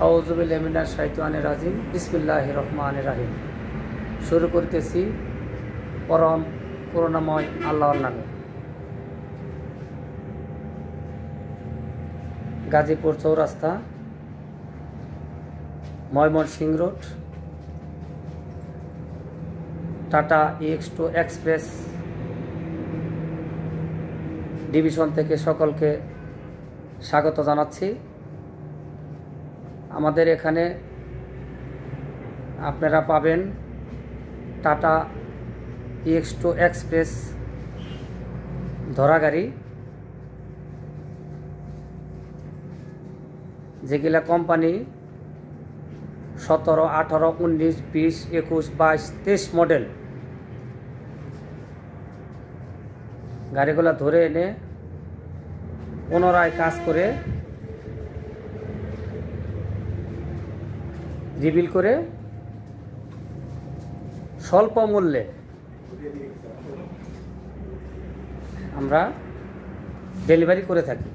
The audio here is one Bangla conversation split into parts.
আউযু বিল্লাহি মিনাশ শাইতানির রাজিম। বিসমিল্লাহির রহমানির রহিম। শুরু করতেছি পরম করুণাময় আল্লাহর নামে। গাজীপুর চৌরাস্তা, Mymensingh road, tata EX2 express division থেকে সকলকে স্বাগত জানাচ্ছি। আমাদের এখানে আপনারা পাবেন টাটা EX2 এক্সপ্রেস ধরা গাড়ি, যেগুলা কোম্পানি 17, 18, 19, 20, 21, 22, 23 মডেল গাড়িগুলা ধরে এনে পুনরায় কাজ করে রিবিল করে স্বল্প মূল্যে আমরা ডেলিভারি করে থাকি।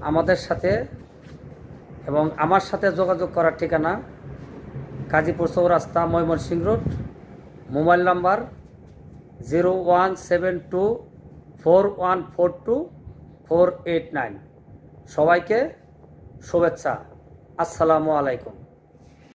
আমাদের সাথে এবং আমার সাথে যোগাযোগ করার ঠিকানা গাজীপুর চৌরাস্তা, ময়মনসিংহ রোড। Mobile number 01724142 489। সবাইকে শুভেচ্ছা। আসসালামু আলাইকুম।